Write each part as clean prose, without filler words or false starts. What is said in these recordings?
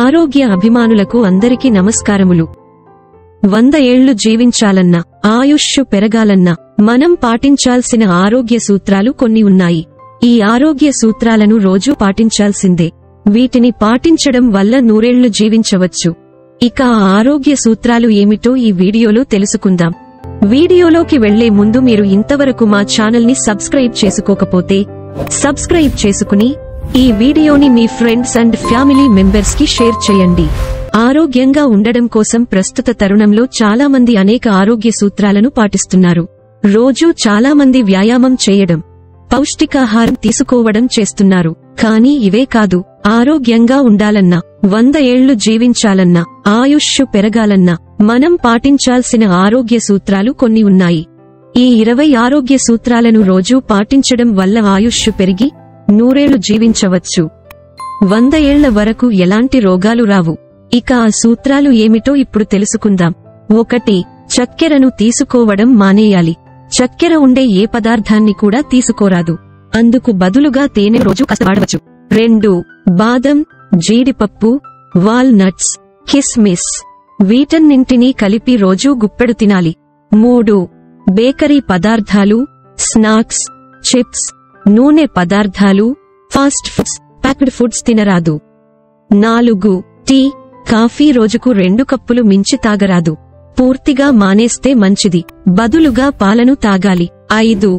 ఆరోగ్య అభిమానులకు అందరికీ నమస్కారములు. 100 ఏళ్లు జీవించాలన్నా, ఆయుష్షు పెరగాలన్నా మనం పాటించాల్సిన ఆరోగ్య సూత్రాలు కొన్ని ఉన్నాయి. ఈ ఆరోగ్య సూత్రాలను రోజూ పాటించాల్సిందే. వీటిని పాటించడం వల్ల 100 ఏళ్లు జీవించవచ్చు. ఇక ఆ ఆరోగ్య సూత్రాలు ఏమిటో ఈ వీడియోలో తెలుసుకుందాం. వీడియోలోకి వెళ్లే ముందు మీరు ఇంతవరకు మా ఛానల్ని సబ్స్క్రైబ్ చేసుకోకపోతే సబ్స్క్రైబ్ చేసుకుని ఈ వీడియోని మీ ఫ్రెండ్స్ అండ్ ఫ్యామిలీ మెంబర్స్ కి షేర్ చేయండి. ఆరోగ్యంగా ఉండడం కోసం ప్రస్తుత తరుణంలో చాలా మంది అనేక ఆరోగ్య సూత్రాలను పాటిస్తున్నారు. రోజూ చాలా మంది వ్యాయామం చేయడం, పౌష్టికాహారం తీసుకోవడం చేస్తున్నారు. కానీ ఇవే కాదు, ఆరోగ్యంగా ఉండాలన్నా, 100 ఏళ్లు జీవించాలన్నా, ఆయుష్షు పెరగాలన్నా మనం పాటించాల్సిన ఆరోగ్య సూత్రాలు కొన్ని ఉన్నాయి. ఈ 20 ఆరోగ్య సూత్రాలను రోజూ పాటించడం వల్ల ఆయుష్షు పెరిగి 100 ఏళ్లు జీవించవచ్చు. 100 ఏళ్ల వరకు ఎలాంటి రోగాలు రావు. ఇక ఆ సూత్రాలు ఏమిటో ఇప్పుడు తెలుసుకుందాం. 1. చక్కెరను తీసుకోవడం మానేయాలి. చక్కెర ఉండే ఏ పదార్థాన్ని కూడా తీసుకోరాదు. అందుకు బదులుగా తేనె రోజు కాస్త వాడవచ్చు. 2. బాదం, జీడిపప్పు, వాల్నట్స్, కిస్మిస్ వీటన్నింటినీ కలిపి రోజూ గుప్పెడు తినాలి. 3. బేకరీ పదార్థాలు, స్నాక్స్, చిప్స్, నూనె పదార్థాలు, ఫాస్ట్ ఫుడ్స్, ప్యాక్డ్ ఫుడ్స్ తినరాదు. 4. టీ, కాఫీ రోజుకు 2 కప్పులు మించి తాగరాదు. పూర్తిగా మానేస్తే మంచిది. బదులుగా పాలను తాగాలి. 5.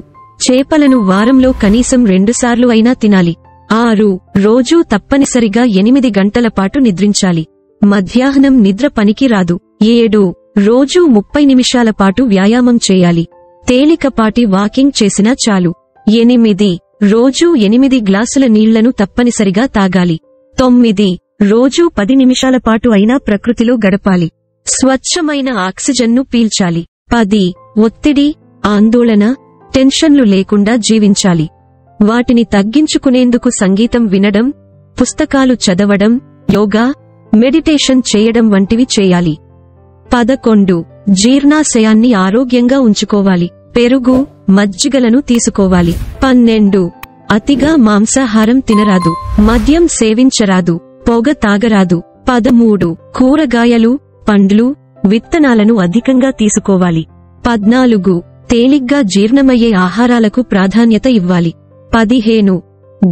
చేపలను వారంలో కనీసం 2 సార్లు అయినా తినాలి. 6. రోజూ తప్పనిసరిగా 8 గంటల పాటు నిద్రించాలి. మధ్యాహ్నం నిద్ర పనికి రాదు. 7. రోజూ 30 నిమిషాల పాటు వ్యాయామం చేయాలి. తేలికపాటి వాకింగ్ చేసినా చాలు. 8. రోజూ 8 గ్లాసుల నీళ్లను తప్పనిసరిగా తాగాలి. 9. రోజూ 10 నిమిషాల పాటు అయినా ప్రకృతిలో గడపాలి. స్వచ్ఛమైన ఆక్సిజన్ను పీల్చాలి. 10. ఒత్తిడి, ఆందోళన, టెన్షన్లు లేకుండా జీవించాలి. వాటిని తగ్గించుకునేందుకు సంగీతం వినడం, పుస్తకాలు చదవడం, యోగా, మెడిటేషన్ చేయడం వంటివి చేయాలి. 11. జీర్ణాశయాన్ని ఆరోగ్యంగా ఉంచుకోవాలి. పెరుగు, మజ్జిగలను తీసుకోవాలి. 12. అతిగా మాంసాహారం తినరాదు. మద్యం సేవించరాదు. పొగ తాగరాదు. 13. కూరగాయలు, పండ్లు, విత్తనాలను అధికంగా తీసుకోవాలి. 14. తేలిగ్గా జీర్ణమయ్యే ఆహారాలకు ప్రాధాన్యత ఇవ్వాలి. 15.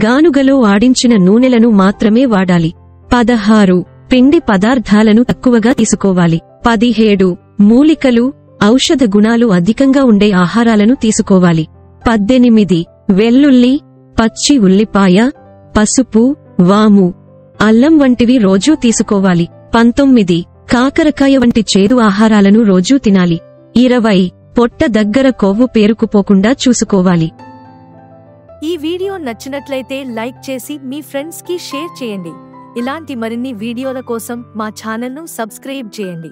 గానుగలో ఆడించిన నూనెలను మాత్రమే వాడాలి. 16. పిండి పదార్థాలను తక్కువగా తీసుకోవాలి. 17. మూలికలు, ఔషధ గుణాలు అధికంగా ఉండే ఆహారాలను తీసుకోవాలి. 18. వెల్లుల్లి, పచ్చి ఉల్లిపాయ, పసుపు, వాము, అల్లం వంటివి రోజూ తీసుకోవాలి. 19. కాకరకాయ వంటి చేదు ఆహారాలను రోజూ తినాలి. 20. పొట్ట దగ్గర కొవ్వు పేరుకుపోకుండా చూసుకోవాలి. ఈ వీడియో నచ్చినట్లయితే లైక్ చేసి మీ ఫ్రెండ్స్ కి షేర్ చేయండి. ఇలాంటి మరిన్ని వీడియోల కోసం మా ఛానల్ను సబ్స్క్రైబ్ చేయండి.